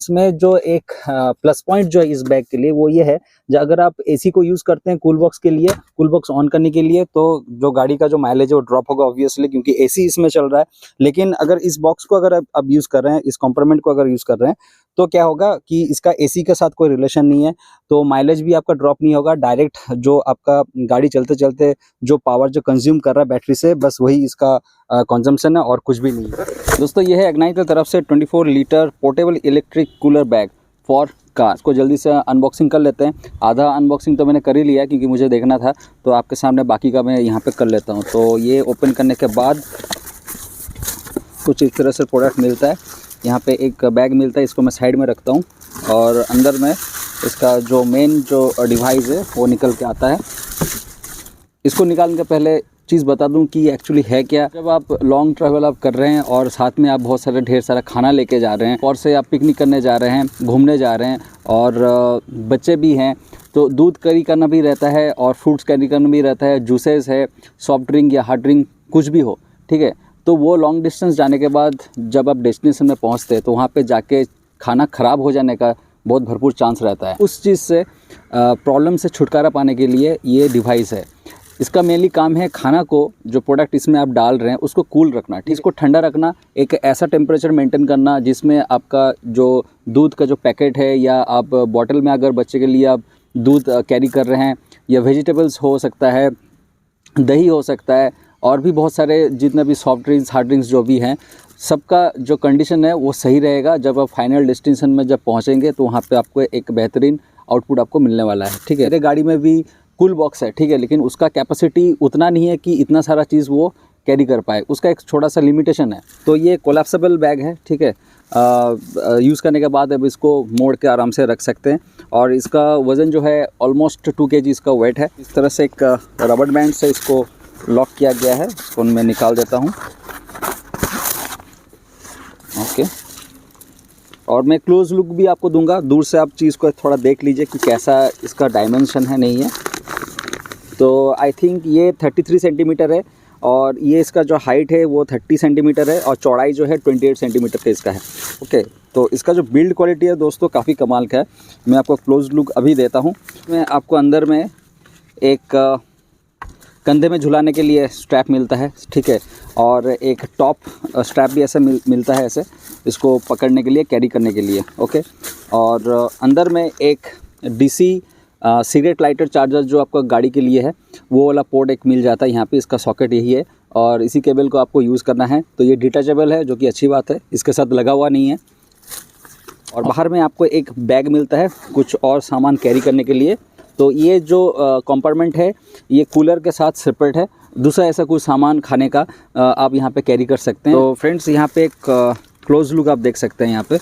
इसमें जो एक प्लस पॉइंट जो है इस बैग के लिए वो ये है, जो अगर आप एसी को यूज़ करते हैं कूल बॉक्स के लिए, कूल बॉक्स ऑन करने के लिए, तो जो गाड़ी का जो माइलेज है वो ड्रॉप होगा ऑब्वियसली, क्योंकि एसी इसमें चल रहा है। लेकिन अगर इस बॉक्स को अगर आप यूज़ कर रहे हैं, इस कंपोनेंट को अगर यूज़ कर रहे हैं, तो क्या होगा कि इसका एसी के साथ कोई रिलेशन नहीं है, तो माइलेज भी आपका ड्रॉप नहीं होगा। डायरेक्ट जो आपका गाड़ी चलते-चलते जो पावर जो कंज्यूम कर रहा है बैटरी से, बस वही इसका कंजम्पशन है और कुछ भी नहीं है। दोस्तों ये है इग्नाइट की तरफ से 24 litre portable electric cooler bag for car. इसको जल्दी से अनबॉक्सिंग कर लेते हैं। आधा अनबॉक्सिंग तो मैंने कर ही लिया है क्योंकि मुझे देखना था, तो आपके सामने बाकी का मैं यहाँ पे कर लेता हूँ। तो ये ओपन करने के बाद कुछ इस तरह से प्रोडक्ट मिलता है। यहाँ पे एक बैग मिलता है, इसको मैं साइड में रखता हूँ और अंदर में इसका जो मेन जो डिवाइस है वो निकल के आता है। इसको निकालने के पहले चीज़ बता दूं कि एक्चुअली है क्या। जब आप लॉन्ग ट्रैवल आप कर रहे हैं और साथ में आप बहुत सारे ढेर सारा खाना लेके जा रहे हैं, और से आप पिकनिक करने जा रहे हैं, घूमने जा रहे हैं और बच्चे भी हैं, तो दूध कैरी करना भी रहता है और फ्रूट्स कैरी करना भी रहता है, जूसेस है, सॉफ्ट ड्रिंक या हार्ड ड्रिंक कुछ भी हो, ठीक है। तो वो लॉन्ग डिस्टेंस जाने के बाद जब आप डेस्टिनेशन में पहुँचते हैं तो वहाँ पर जाके खाना ख़राब हो जाने का बहुत भरपूर चांस रहता है। उस चीज़ से प्रॉब्लम से छुटकारा पाने के लिए ये डिवाइस है। इसका मेनली काम है खाना को, जो प्रोडक्ट इसमें आप डाल रहे हैं उसको कूल रखना, ठीक, इसको ठंडा रखना, एक ऐसा टेम्परेचर मेंटेन करना जिसमें आपका जो दूध का जो पैकेट है या आप बॉटल में अगर बच्चे के लिए आप दूध कैरी कर रहे हैं, या वेजिटेबल्स हो सकता है, दही हो सकता है, और भी बहुत सारे जितने भी सॉफ्ट ड्रिंक्स हार्ड ड्रिंक्स जो भी हैं, सबका जो कंडीशन है वो सही रहेगा। जब आप फाइनल डेस्टिनेशन में जब पहुँचेंगे तो वहाँ पर आपको एक बेहतरीन आउटपुट आपको मिलने वाला है, ठीक है। मेरे गाड़ी में भी कूल बॉक्स है, ठीक है, लेकिन उसका कैपेसिटी उतना नहीं है कि इतना सारा चीज़ वो कैरी कर पाए, उसका एक छोटा सा लिमिटेशन है। तो ये कोलैप्सिबल बैग है, ठीक है। यूज़ करने के बाद अब इसको मोड़ के आराम से रख सकते हैं, और इसका वज़न जो है ऑलमोस्ट 2 kg इसका वेट है। इस तरह से एक रबर बैंड से इसको लॉक किया गया है, इसको मैं निकाल देता हूँ, ओके। और मैं क्लोज लुक भी आपको दूंगा, दूर से आप चीज़ को थोड़ा देख लीजिए कि कैसा इसका डायमेंशन है, नहीं है। तो आई थिंक ये 33 सेंटीमीटर है, और ये इसका जो हाइट है वो 30 सेंटीमीटर है, और चौड़ाई जो है 28 सेंटीमीटर का इसका है, ओके। तो इसका जो बिल्ड क्वालिटी है दोस्तों काफ़ी कमाल का है। मैं आपको क्लोज लुक अभी देता हूँ। मैं आपको अंदर में एक कंधे में झुलाने के लिए स्ट्रैप मिलता है, ठीक है, और एक टॉप स्ट्रैप भी ऐसे मिलता है, ऐसे इसको पकड़ने के लिए, कैरी करने के लिए, ओके। और अंदर में एक DC सिगरेट लाइटर चार्जर जो आपका गाड़ी के लिए है, वो वाला पोर्ट एक मिल जाता है यहाँ पे। इसका सॉकेट यही है, और इसी केबल को आपको यूज़ करना है। तो ये डिटैचेबल है, जो कि अच्छी बात है, इसके साथ लगा हुआ नहीं है। और बाहर में आपको एक बैग मिलता है कुछ और सामान कैरी करने के लिए। तो ये जो कंपार्टमेंट है ये कूलर के साथ सेपरेट है, दूसरा ऐसा कुछ सामान खाने का आप यहाँ पे कैरी कर सकते हैं। तो फ्रेंड्स यहाँ पे एक क्लोज लुक आप देख सकते हैं, यहाँ पे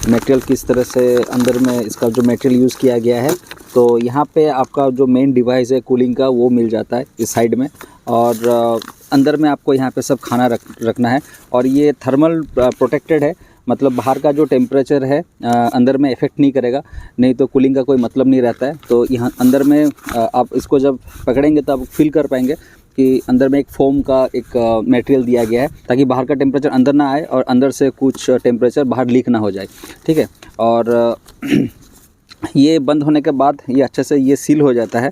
मटेरियल किस तरह से अंदर में इसका जो मटेरियल यूज़ किया गया है। तो यहाँ पे आपका जो मेन डिवाइस है कूलिंग का वो मिल जाता है इस साइड में, और अंदर में आपको यहाँ पे सब खाना रखना है। और ये थर्मल प्रोटेक्टेड है, मतलब बाहर का जो टेम्परेचर है अंदर में इफ़ेक्ट नहीं करेगा, नहीं तो कूलिंग का कोई मतलब नहीं रहता है। तो यहाँ अंदर में आप इसको जब पकड़ेंगे तो आप फील कर पाएंगे कि अंदर में एक फोम का एक मटेरियल दिया गया है, ताकि बाहर का टेम्परेचर अंदर ना आए और अंदर से कुछ टेम्परेचर बाहर लीक ना हो जाए, ठीक है। और ये बंद होने के बाद ये अच्छे से ये सील हो जाता है,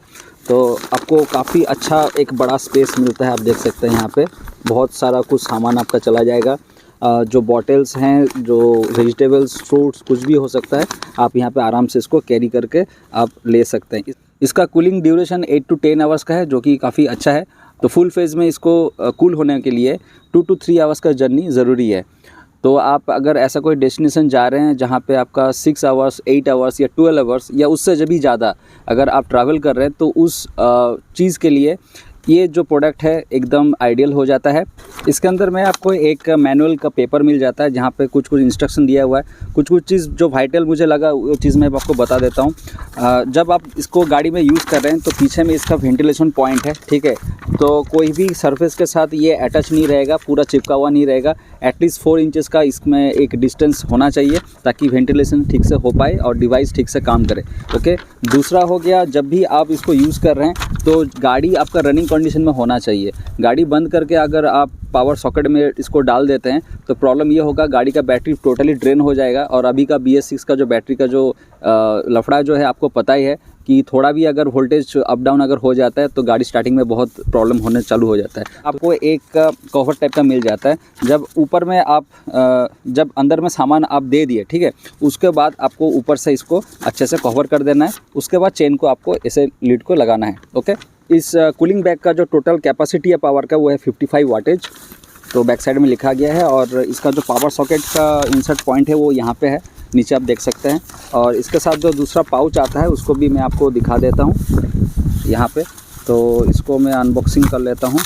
तो आपको काफ़ी अच्छा एक बड़ा स्पेस मिलता है। आप देख सकते हैं यहाँ पे बहुत सारा कुछ सामान आपका चला जाएगा। जो बॉटल्स हैं, जो वेजिटेबल्स, फ्रूट्स, कुछ भी हो सकता है, आप यहाँ पे आराम से इसको कैरी करके आप ले सकते हैं। इसका कूलिंग ड्यूरेशन 8 to 10 आवर्स का है, जो कि काफ़ी अच्छा है। तो फुल फेज़ में इसको कूल होने के लिए 2 to 3 आवर्स का जर्नी ज़रूरी है। तो आप अगर ऐसा कोई डेस्टिनेशन जा रहे हैं जहाँ पे आपका 6 आवर्स, 8 आवर्स या 12 आवर्स या उससे जब भी ज़्यादा अगर आप ट्रैवल कर रहे हैं, तो उस चीज़ के लिए ये जो प्रोडक्ट है एकदम आइडियल हो जाता है। इसके अंदर में आपको एक मैनुअल का पेपर मिल जाता है, जहाँ पे कुछ कुछ इंस्ट्रक्शन दिया हुआ है। कुछ चीज़ जो वाइटल मुझे लगा वो चीज़ मैं आपको बता देता हूँ। जब आप इसको गाड़ी में यूज़ कर रहे हैं तो पीछे में इसका वेंटिलेशन पॉइंट है, ठीक है। तो कोई भी सरफेस के साथ ये अटैच नहीं रहेगा, पूरा चिपका हुआ नहीं रहेगा। एटलीस्ट 4 इंचेस का इसमें एक डिस्टेंस होना चाहिए, ताकि वेंटिलेशन ठीक से हो पाए और डिवाइस ठीक से काम करे, ओके। दूसरा हो गया, जब भी आप इसको यूज़ कर रहे हैं तो गाड़ी आपका रनिंग कंडीशन में होना चाहिए। गाड़ी बंद करके अगर आप पावर सॉकेट में इसको डाल देते हैं तो प्रॉब्लम ये होगा, गाड़ी का बैटरी टोटली ड्रेन हो जाएगा। और अभी का BS6 का जो बैटरी का जो लफड़ा जो है आपको पता ही है कि थोड़ा भी अगर वोल्टेज अप डाउन अगर हो जाता है तो गाड़ी स्टार्टिंग में बहुत प्रॉब्लम होने चालू हो जाता है। आपको एक कवर टाइप का मिल जाता है, जब ऊपर में आप जब अंदर में सामान आप दे दिए, ठीक है, उसके बाद आपको ऊपर से इसको अच्छे से कवर कर देना है। उसके बाद चेन को आपको ऐसे लीड को लगाना है। ओके, इस कूलिंग बैग का जो टोटल कैपेसिटी है पावर का वो है 55 वाटेज, तो बैक साइड में लिखा गया है। और इसका जो पावर सॉकेट का इंसर्ट पॉइंट है वो यहाँ पे है, नीचे आप देख सकते हैं। और इसके साथ जो दूसरा पाउच आता है उसको भी मैं आपको दिखा देता हूँ यहाँ पे। तो इसको मैं अनबॉक्सिंग कर लेता हूँ।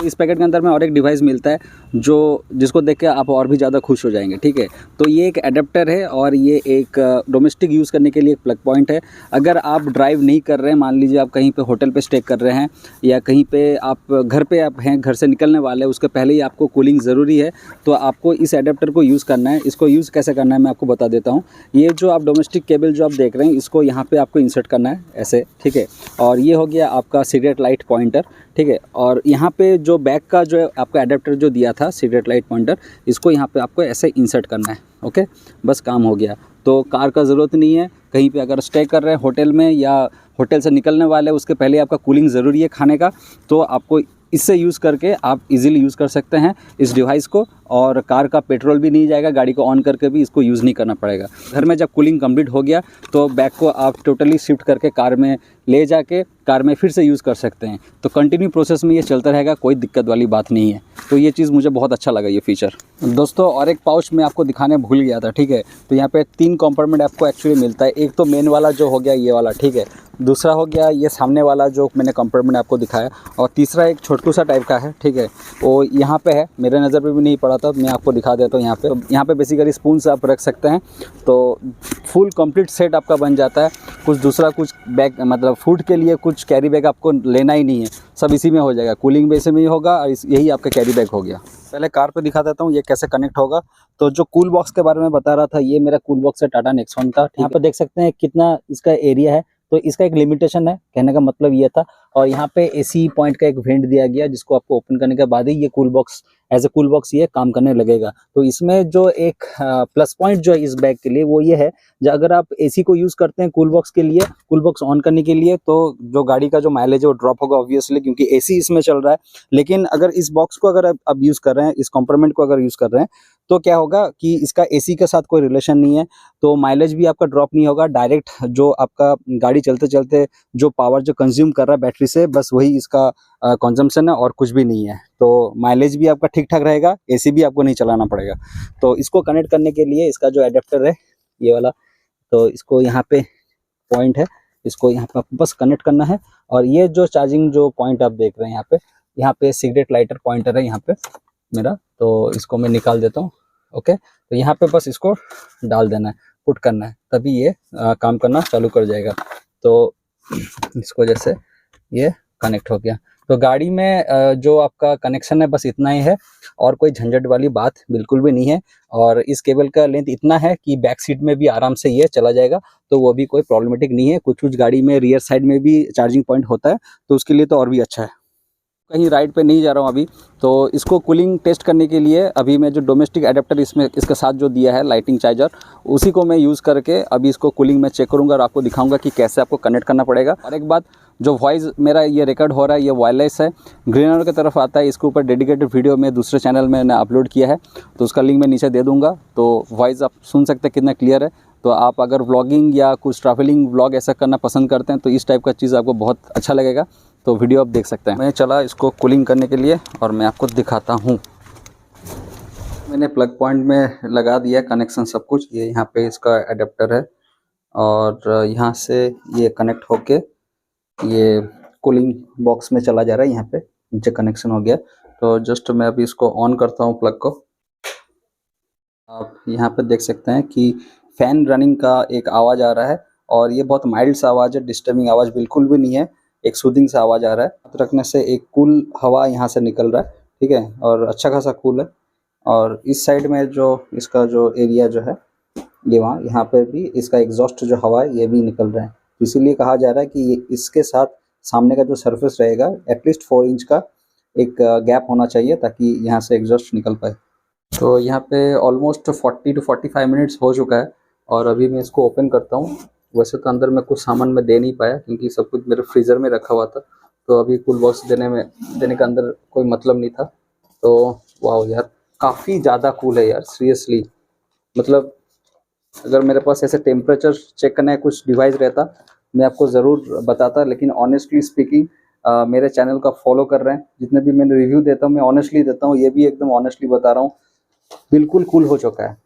इस पैकेट के अंदर में और एक डिवाइस मिलता है जिसको देख के आप और भी ज़्यादा खुश हो जाएंगे, ठीक है। तो ये एक एडेप्टर है और ये एक डोमेस्टिक यूज़ करने के लिए एक प्लग पॉइंट है। अगर आप ड्राइव नहीं कर रहे हैं, मान लीजिए आप कहीं पे होटल पे स्टे कर रहे हैं या कहीं पे आप घर पे आप हैं, घर से निकलने वाले हैं, उसके पहले ही आपको कूलिंग ज़रूरी है, तो आपको इस एडेप्टर को यूज़ करना है। इसको यूज़ कैसे करना है मैं आपको बता देता हूँ। ये जो आप डोमेस्टिक केबल जो आप देख रहे हैं, इसको यहाँ पर आपको इंसर्ट करना है ऐसे, ठीक है। और ये हो गया आपका सिगरेट लाइट पॉइंटर, ठीक है। और यहाँ पे जो बैक का जो है आपका एडेप्टर जो दिया था सिगरेट लाइट पॉइंटर, इसको यहाँ पे आपको ऐसे इंसर्ट करना है। ओके, बस काम हो गया। तो कार का ज़रूरत नहीं है। कहीं पे अगर स्टे कर रहे हैं होटल में या होटल से निकलने वाले, उसके पहले आपका कूलिंग ज़रूरी है खाने का, तो आपको इससे यूज़ करके आप इजीली यूज़ कर सकते हैं इस डिवाइस को। और कार का पेट्रोल भी नहीं जाएगा, गाड़ी को ऑन करके भी इसको यूज़ नहीं करना पड़ेगा। घर में जब कूलिंग कंप्लीट हो गया तो बैग को आप टोटली शिफ्ट करके कार में ले जाके कार में फिर से यूज़ कर सकते हैं। तो कंटिन्यू प्रोसेस में ये चलता रहेगा, कोई दिक्कत वाली बात नहीं है। तो ये चीज़ मुझे बहुत अच्छा लगा ये फीचर। दोस्तों और एक पाउच मैं आपको दिखाने भूल गया था, ठीक है। तो यहाँ पे 3 कंपार्टमेंट आपको एक्चुअली मिलता है। एक तो मेन वाला जो हो गया ये वाला, ठीक है। दूसरा हो गया ये सामने वाला जो मैंने कंपार्टमेंट आपको दिखाया, और तीसरा एक छोटू सा टाइप का है, ठीक है। वो यहाँ पे है, मेरे नज़र पे भी नहीं पड़ा था, मैं आपको दिखा देता हूँ। यहाँ पे बेसिकली स्पून से आप रख सकते हैं, तो फुल कंप्लीट सेट आपका बन जाता है। कुछ दूसरा कुछ बैग मतलब फूड के लिए कुछ कैरी बैग आपको लेना ही नहीं है, सब इसी में हो जाएगा। कूलिंग भी इसी में ही होगा और यही आपका कैरी बैग हो गया। पहले कार पे दिखा देता हूँ ये कैसे कनेक्ट होगा। तो जो कूल बॉक्स के बारे में बता रहा था, ये मेरा कूल बॉक्स है टाटा नेक्सॉन का। यहाँ पे देख सकते हैं कितना इसका एरिया है। तो इसका एक लिमिटेशन है, कहने का मतलब ये था। और यहाँ पे AC पॉइंट का एक वेंट दिया गया, जिसको आपको ओपन करने के बाद ही ये cool box as a cool box ये काम करने लगेगा। तो इसमें जो एक प्लस पॉइंट जो है इस बैग के लिए वो ये है, जो अगर आप AC को यूज़ करते हैं कूल बॉक्स के लिए, कूल बॉक्स ऑन करने के लिए, तो जो गाड़ी का जो माइलेज है वो ड्रॉप होगा ऑब्वियसली, क्योंकि AC इसमें चल रहा है। लेकिन अगर इस बॉक्स को अगर आप यूज़ कर रहे हैं, इस कंपोनेंट को अगर यूज़ कर रहे हैं, तो क्या होगा कि इसका AC के साथ कोई रिलेशन नहीं है, तो माइलेज भी आपका ड्रॉप नहीं होगा। डायरेक्ट जो आपका गाड़ी चलते चलते जो पावर जो कंज्यूम कर रहा है बैटरी से, बस वही इसका कंजम्पशन है और कुछ भी नहीं है। तो माइलेज भी आपका ठीक ठाक रहेगा, AC भी आपको नहीं चलाना पड़ेगा। तो इसको कनेक्ट करने के लिए इसका जो एडेप्टर है ये वाला, तो इसको यहाँ पे पॉइंट है, इसको यहाँ पे आपको बस कनेक्ट करना है। और ये जो चार्जिंग जो पॉइंट आप देख रहे हैं यहाँ पे सिगरेट लाइटर पॉइंटर है यहाँ पे मेरा, तो इसको मैं निकाल देता हूँ। ओके, तो यहाँ पे बस इसको डाल देना है, पुट करना है, तभी ये काम करना चालू कर जाएगा। तो इसको जैसे ये कनेक्ट हो गया। तो गाड़ी में जो आपका कनेक्शन है बस इतना ही है, और कोई झंझट वाली बात बिल्कुल भी नहीं है। और इस केबल का लेंथ इतना है कि बैक सीट में भी आराम से ये चला जाएगा, तो वो भी कोई प्रॉब्लमेटिक नहीं है। कुछ गाड़ी में रियर साइड में भी चार्जिंग पॉइंट होता है, तो उसके लिए तो और भी अच्छा है। कहीं राइड पे नहीं जा रहा हूँ अभी, तो इसको कूलिंग टेस्ट करने के लिए अभी मैं जो डोमेस्टिक एडेप्टर इसमें इसके साथ जो दिया है लाइटिंग चार्जर, उसी को मैं यूज़ करके अभी इसको कूलिंग में चेक करूँगा और आपको दिखाऊंगा कि कैसे आपको कनेक्ट करना पड़ेगा। और एक बात, जो वॉइस मेरा ये रिकॉर्ड हो रहा है ये वायरलेस है, ग्रीनर की तरफ आता है। इसके ऊपर डेडिकेटेड वीडियो में दूसरे चैनल में मैंने अपलोड किया है, तो उसका लिंक मैं नीचे दे दूँगा। तो वॉइस आप सुन सकते हैं कितना क्लियर है। तो आप अगर व्लॉगिंग या कुछ ट्रैवलिंग व्लॉग ऐसा करना पसंद करते हैं तो इस टाइप का चीज़ आपको बहुत अच्छा लगेगा, तो वीडियो आप देख सकते हैं। मैं चला इसको कूलिंग करने के लिए और मैं आपको दिखाता हूँ। मैंने प्लग पॉइंट में लगा दिया कनेक्शन सब कुछ। ये यहाँ पे इसका एडेप्टर है और यहाँ से ये कनेक्ट होके ये कूलिंग बॉक्स में चला जा रहा है। यहाँ पे नीचे कनेक्शन हो गया। तो जस्ट मैं अभी इसको ऑन करता हूँ प्लग को। आप यहाँ पे देख सकते हैं कि फ़ैन रनिंग का एक आवाज़ आ रहा है, और ये बहुत माइल्ड सा आवाज़ है, डिस्टर्बिंग आवाज़ बिल्कुल भी नहीं है, एक सूदिंग सा आवाज़ आ रहा है। हाथ रखने से एक कूल हवा यहाँ से निकल रहा है, ठीक है, और अच्छा खासा कूल है। और इस साइड में जो इसका जो एरिया जो है ये यहाँ पे भी इसका एग्जॉस्ट जो हवा है ये भी निकल रहा है। इसीलिए कहा जा रहा है कि इसके साथ सामने का जो सरफेस रहेगा एटलीस्ट 4 इंच का एक गैप होना चाहिए ताकि यहाँ से एग्जॉस्ट निकल पाए। तो यहाँ पे ऑलमोस्ट 40 to 45 मिनट्स हो चुका है और अभी मैं इसको ओपन करता हूँ। वैसे तो अंदर में कुछ सामान मैं दे नहीं पाया क्योंकि सब कुछ मेरे फ्रीज़र में रखा हुआ था, तो अभी कूल बॉक्स देने का अंदर कोई मतलब नहीं था। तो वाह यार, काफ़ी ज़्यादा कूल है यार, सीरियसली। मतलब अगर मेरे पास ऐसे टेम्परेचर चेक करने का कुछ डिवाइस रहता मैं आपको ज़रूर बताता, लेकिन ऑनेस्टली स्पीकिंग मेरे चैनल का फॉलो कर रहे हैं, जितने भी मैंने रिव्यू देता हूँ मैं ऑनेस्टली देता हूँ, ये भी एकदम ऑनेस्टली बता रहा हूँ, बिल्कुल कूल हो चुका है।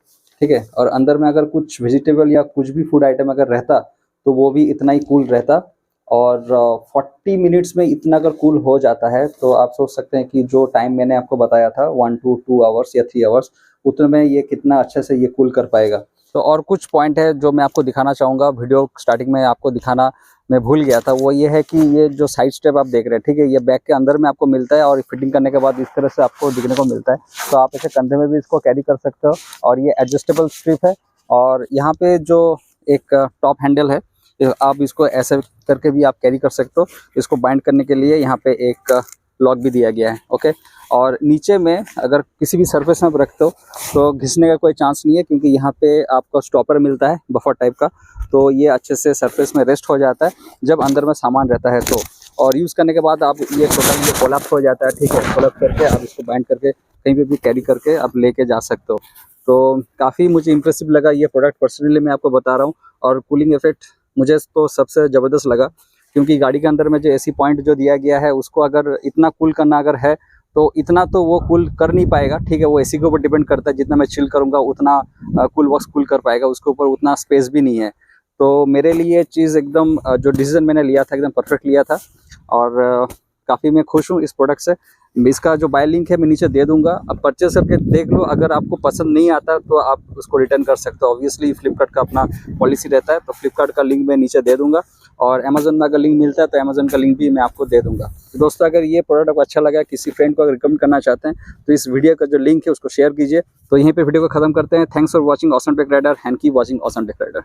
ठीक है, और अंदर में अगर कुछ वेजिटेबल या कुछ भी फूड आइटम अगर रहता तो वो भी इतना ही कूल रहता। और 40 मिनट्स में इतना अगर कूल हो जाता है तो आप सोच सकते हैं कि जो टाइम मैंने आपको बताया था 1 to 2 आवर्स या 3 आवर्स, उतने में ये कितना अच्छे से ये कूल कर पाएगा। तो और कुछ पॉइंट है जो मैं आपको दिखाना चाहूँगा, वीडियो स्टार्टिंग में आपको दिखाना मैं भूल गया था, वो ये है कि ये जो साइड स्टेप आप देख रहे हैं, ठीक है, ये बैग के अंदर में आपको मिलता है और फिटिंग करने के बाद इस तरह से आपको दिखने को मिलता है। तो आप इसे कंधे में भी इसको कैरी कर सकते हो और ये एडजस्टेबल स्ट्रिप है। और यहाँ पे जो एक टॉप हैंडल है, आप इसको ऐसे करके भी आप कैरी कर सकते हो। इसको बाइंड करने के लिए यहाँ पे एक लॉक भी दिया गया है। ओके, और नीचे में अगर किसी भी सरफेस में आप रखते हो तो घिसने का कोई चांस नहीं है क्योंकि यहाँ पे आपको स्टॉपर मिलता है बफर टाइप का, तो ये अच्छे से सरफेस में रेस्ट हो जाता है जब अंदर में सामान रहता है तो। और यूज़ करने के बाद आप ये टोटल ये कोलैप्स हो जाता है, ठीक है, कोलैप्स करके आप इसको बाइंड करके कहीं पे भी कैरी करके आप लेके जा सकते हो। तो काफ़ी मुझे इंप्रेसिव लगा ये प्रोडक्ट, पर्सनली मैं आपको बता रहा हूँ। और कूलिंग इफेक्ट मुझे तो सबसे ज़बरदस्त लगा क्योंकि गाड़ी के अंदर में जो एसी पॉइंट जो दिया गया है उसको अगर इतना कूल करना अगर है तो इतना तो वो कूल कर नहीं पाएगा। ठीक है, वो एसी के ऊपर डिपेंड करता है, जितना मैं चिल करूँगा उतना कूल बॉक्स कूल कर पाएगा, उसके ऊपर उतना स्पेस भी नहीं है। तो मेरे लिए चीज़ एकदम जो डिसीजन मैंने लिया था एकदम परफेक्ट लिया था और काफ़ी मैं खुश हूँ इस प्रोडक्ट से। इसका जो बाय लिंक है मैं नीचे दे दूंगा, अब परचेस करके देख लो। अगर आपको पसंद नहीं आता तो आप उसको रिटर्न कर सकते हो, ऑब्वियसली फ्लिपकार्ट का अपना पॉलिसी रहता है। तो फ्लिपकार्ट का लिंक मैं नीचे दे दूंगा और अमेजन में अगर लिंक मिलता है तो अमेजन का लिंक भी मैं आपको दे दूंगा। तो दोस्तों, अगर ये प्रोडक्ट आपको अच्छा लगा, किसी फ्रेंड को अगर रिकमेंड करना चाहते हैं तो इस वीडियो का जो लिंक है उसको शेयर कीजिए। तो यहीं पे वीडियो को खत्म करते हैं। Thanks for watching awesome tech rider and keep watching awesome tech rider.